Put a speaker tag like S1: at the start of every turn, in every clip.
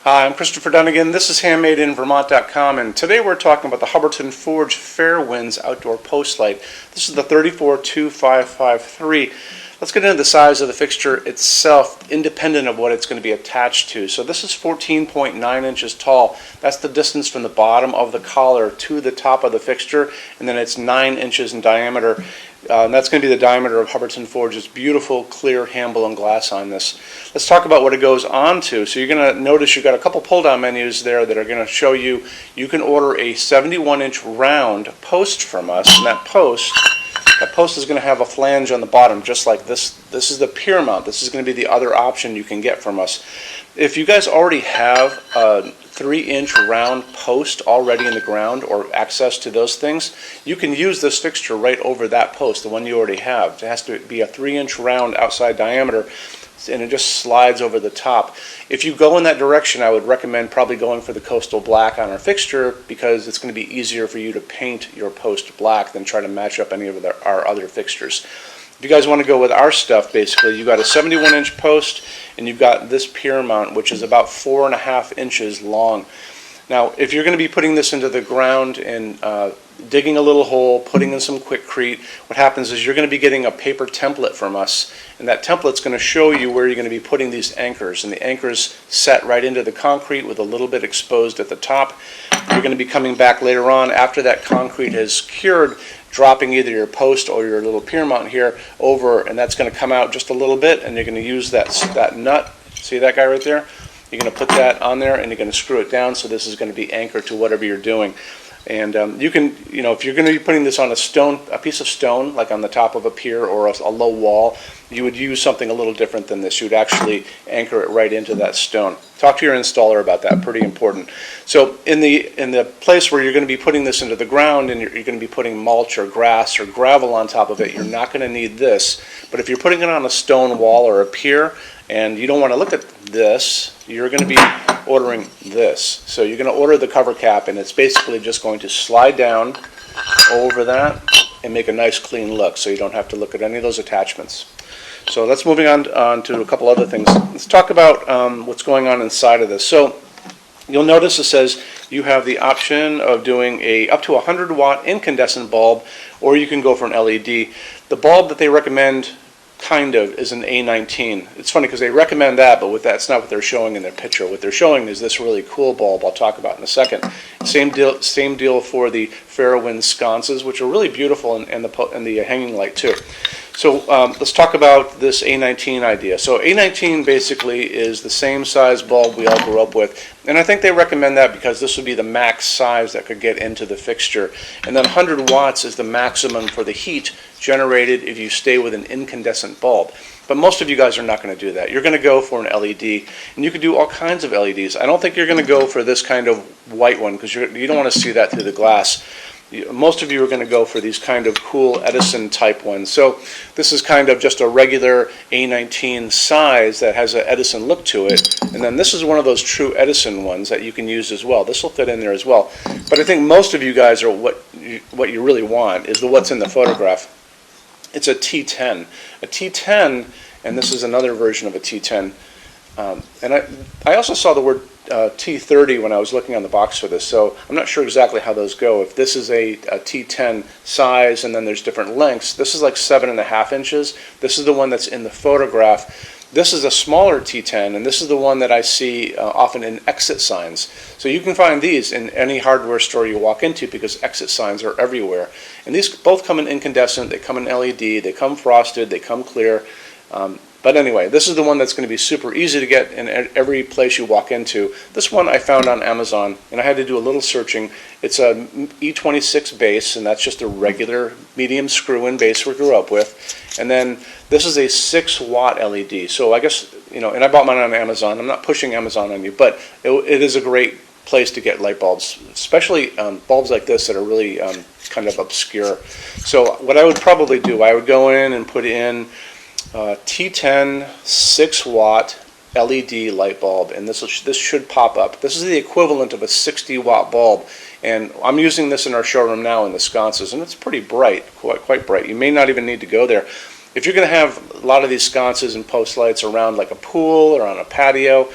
S1: Hi, I'm Christopher Dunnigan. This is HandmadeInVermont.com, and today we're talking about the Hubbardton Forge Fairwinds outdoor post light. This is the 342553. Let's get into the size of the fixture itself, independent of what it's going to be attached to. So this is 14.9 inches tall. That's the distance from the bottom of the collar to the top of the fixture, and then it's 9 inches in diameter. And that's going to be the diameter of Hubbardton Forge's beautiful clear handle and glass on this. Let's talk about what it goes on to. So you're going to notice you've got a couple pull-down menus there that are going to show you can order a 71-inch round post from us, and that post is going to have a flange on the bottom just like this. This is the pier mount. This is going to be the other option you can get from us. If you guys already have a 3-inch round post already in the ground or access to those things, you can use this fixture right over that post, the one you already have. It has to be a 3-inch round outside diameter, and it just slides over the top. If you go in that direction, I would recommend probably going for the coastal black on our fixture, because it's going to be easier for you to paint your post black than try to match up any of our other fixtures. If you guys want to go with our stuff, basically, you've got a 71-inch post, and you've got this pier mount, which is about 4.5 inches long. Now, if you're going to be putting this into the ground and digging a little hole, putting in some Quikrete, what happens is you're going to be getting a paper template from us, and that template's going to show you where you're going to be putting these anchors, and the anchors set right into the concrete with a little bit exposed at the top. You're going to be coming back later on after that concrete has cured, dropping either your post or your little pier mount here over, and that's going to come out just a little bit, and you're going to use that nut. See that guy right there? You're going to put that on there, and you're going to screw it down, so this is going to be anchored to whatever you're doing. And you can, if you're going to be putting this on a piece of stone, like on the top of a pier or a low wall, you would use something a little different than this. You'd actually anchor it right into that stone. Talk to your installer about that. Pretty important. So in the place where you're going to be putting this into the ground, and you're going to be putting mulch or grass or gravel on top of it, you're not going to need this. But if you're putting it on a stone wall or a pier, and you don't want to look at this, you're going to be ordering this. So you're going to order the cover cap, and it's basically just going to slide down over that and make a nice clean look, so you don't have to look at any of those attachments. So let's moving on to a couple other things. Let's talk about what's going on inside of this. So you'll notice it says you have the option of doing up to 100-watt incandescent bulb, or you can go for an LED. The bulb that they recommend is an A19. It's funny because they recommend that, but that's not what they're showing in their picture. What they're showing is this really cool bulb I'll talk about in a second. Same deal for the Fairwinds sconces, which are really beautiful, and the hanging light too. So let's talk about this A19 idea. So A19 basically is the same size bulb we all grew up with, and I think they recommend that because this would be the max size that could get into the fixture. And then 100 watts is the maximum for the heat generated if you stay with an incandescent bulb. But most of you guys are not going to do that. You're going to go for an LED, and you can do all kinds of LEDs. I don't think you're going to go for this kind of white one, because you don't want to see that through the glass. Most of you are going to go for these kind of cool Edison type ones. So this is kind of just a regular A19 size that has an Edison look to it, and then this is one of those true Edison ones that you can use as well. This will fit in there as well. But I think most of you guys are what you really want is what's in the photograph. It's a T10. A T10, and this is another version of a T10. And I also saw the word T30 when I was looking on the box for this, so I'm not sure exactly how those go. If this is a T10 size and then there's different lengths, this is like 7.5 inches. This is the one that's in the photograph. This is a smaller T10, and this is the one that I see often in exit signs. So you can find these in any hardware store you walk into, because exit signs are everywhere. And these both come in incandescent, they come in LED, they come frosted, they come clear. But anyway, this is the one that's going to be super easy to get in every place you walk into. This one I found on Amazon, and I had to do a little searching. It's a E26 base, and that's just a regular medium screw-in base we grew up with. And then this is a 6-watt LED. So I guess, and I bought mine on Amazon. I'm not pushing Amazon on you, but it is a great place to get light bulbs, especially bulbs like this that are really kind of obscure. So what I would probably do, I would go in and put in T10 6-watt LED light bulb, and this should pop up. This is the equivalent of a 60-watt bulb, and I'm using this in our showroom now in the sconces, and it's pretty bright, quite bright. You may not even need to go there. If you're going to have a lot of these sconces and post lights around like a pool or on a patio,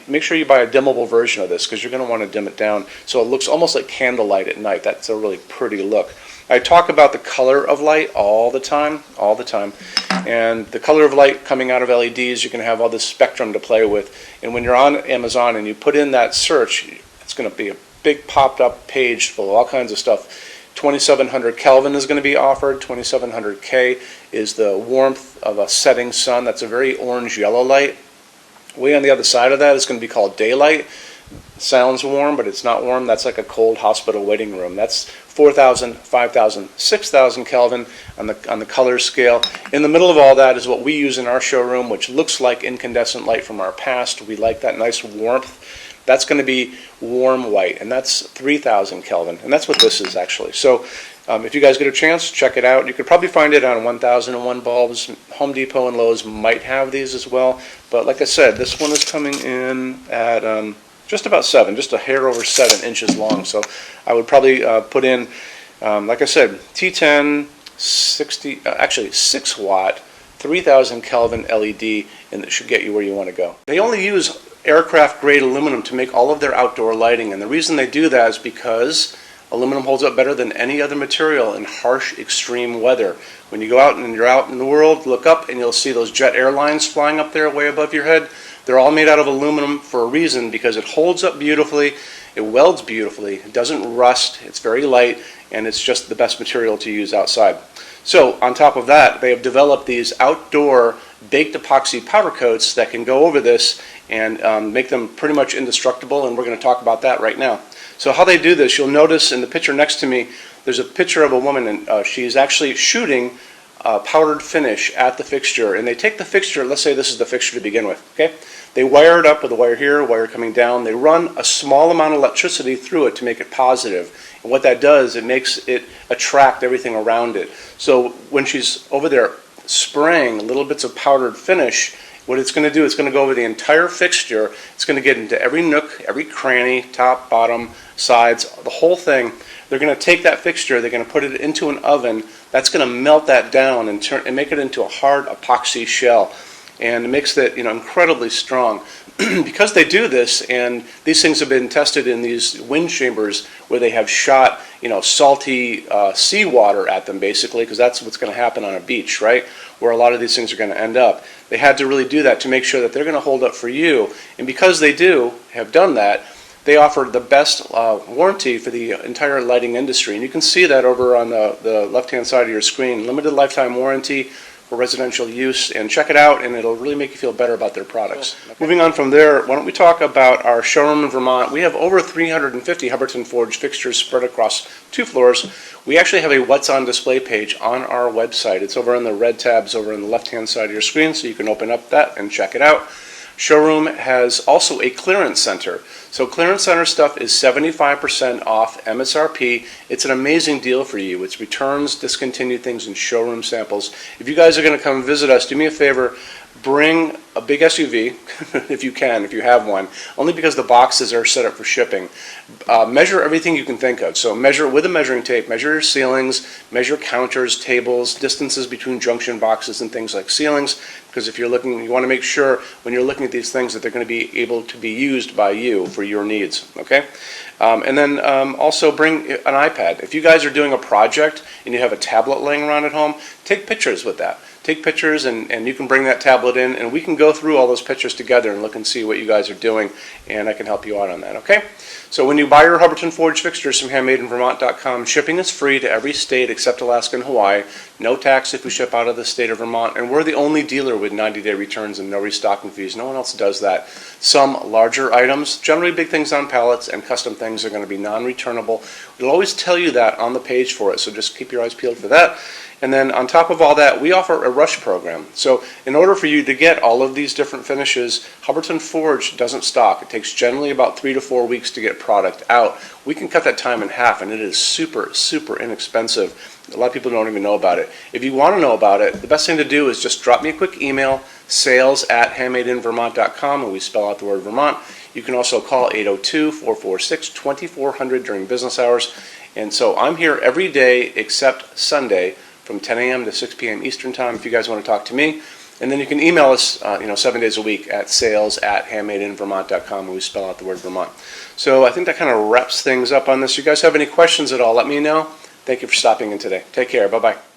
S1: Make sure you buy a dimmable version of this because you're going to want to dim it down so it looks almost like candlelight at night. That's a really pretty look. I talk about the color of light all the time. And the color of light coming out of LEDs, you can have all this spectrum to play with. And when you're on Amazon and you put in that search, it's going to be a big popped up page full of all kinds of stuff. 2700 Kelvin is going to be offered. 2700 K is the warmth of a setting sun. That's a very orange-yellow light. Way on the other side of that is going to be called daylight. Sounds warm, but it's not warm. That's like a cold hospital waiting room. That's 4,000, 5,000, 6,000 Kelvin on the color scale. In the middle of all that is what we use in our showroom, which looks like incandescent light from our past. We like that nice warmth. That's going to be warm white, and that's 3,000 Kelvin, and that's what this is actually. So if you guys get a chance, check it out. You could probably find it on 1001 bulbs. Home Depot and Lowe's might have these as well, but like I said, this one is coming in at just about 7, just a hair over 7 inches long. So I would probably put in, like I said, T10, 6 watt, 3,000 Kelvin LED, and it should get you where you want to go. They only use aircraft grade aluminum to make all of their outdoor lighting, and the reason they do that is because aluminum holds up better than any other material in harsh extreme weather. When you go out and you're out in the world, look up and you'll see those jet airlines flying up there way above your head. They're all made out of aluminum for a reason, because it holds up beautifully, it welds beautifully, it doesn't rust, it's very light, and it's just the best material to use outside. So on top of that, they have developed these outdoor baked epoxy powder coats that can go over this and make them pretty much indestructible, and we're going to talk about that right now. So how they do this, you'll notice in the picture next to me, there's a picture of a woman, and she's actually shooting powdered finish at the fixture, and they take the fixture, let's say this is the fixture to begin with, okay? They wire it up with a wire here, a wire coming down. They run a small amount of electricity through it to make it positive. And what that does, it makes it attract everything around it. So when she's over there spraying little bits of powdered finish, what it's going to do, it's going to go over the entire fixture. It's going to get into every nook, every cranny, top, bottom, sides, the whole thing. They're going to take that fixture, they're going to put it into an oven. That's going to melt that down and make it into a hard epoxy shell. And it makes it, incredibly strong. Because they do this, and these things have been tested in these wind chambers where they have shot, salty seawater at them, basically, because that's what's going to happen on a beach, right? Where a lot of these things are going to end up. They had to really do that to make sure that they're going to hold up for you. And because they have done that, they offer the best warranty for the entire lighting industry. And you can see that over on the left-hand side of your screen. Limited lifetime warranty for residential use, and check it out, and it'll really make you feel better about their products. Cool. Okay. Moving on from there, why don't we talk about our showroom in Vermont. We have over 350 Hubbardton Forge fixtures spread across 2 floors. We actually have a What's on Display page on our website. It's over in the red tabs over on the left-hand side of your screen, so you can open up that and check it out. Showroom has also a clearance center. So clearance center stuff is 75% off MSRP. It's an amazing deal for you. It's returns, discontinued things, and showroom samples. If you guys are going to come visit us, do me a favor, bring a big SUV, if you can, if you have one, only because the boxes are set up for shipping. Measure everything you can think of. So measure with a measuring tape, measure your ceilings, measure counters, tables, distances between junction boxes and things like ceilings, because if you're looking, you want to make sure when you're looking at these things that they're going to be able to be used by you for your needs, okay? And then also bring an iPad. If you guys are doing a project and you have a tablet laying around at home, take pictures with that. Take pictures, and you can bring that tablet in, and we can go through all those pictures together and look and see what you guys are doing, and I can help you out on that, okay? So when you buy your Hubbardton Forge fixtures from HandmadeInVermont.com, shipping is free to every state except Alaska and Hawaii. No tax if we ship out of the state of Vermont, and we're the only dealer with 90-day returns and no restocking fees. No one else does that. Some larger items, generally big things on pallets and custom things, are going to be non-returnable. We'll always tell you that on the page for it, so just keep your eyes peeled for that. And then on top of all that, we offer a rush program. So in order for you to get all of these different finishes, Hubbardton Forge doesn't stock. It takes generally about 3 to 4 weeks to get product out. We can cut that time in half, and it is super, super inexpensive. A lot of people don't even know about it. If you want to know about it, the best thing to do is just drop me a quick email, sales@HandmadeInVermont.com, and we spell out the word Vermont. You can also call 802-446-2400 during business hours. And so I'm here every day except Sunday, from 10 a.m. to 6 p.m. Eastern Time. If you guys want to talk to me, And then you can email us 7 days a week at sales@HandmadeInVermont.com, and we spell out the word Vermont. So I think that kind of wraps things up on this. You guys have any questions at all, let me know. Thank you for stopping in today. Take care. Bye-bye.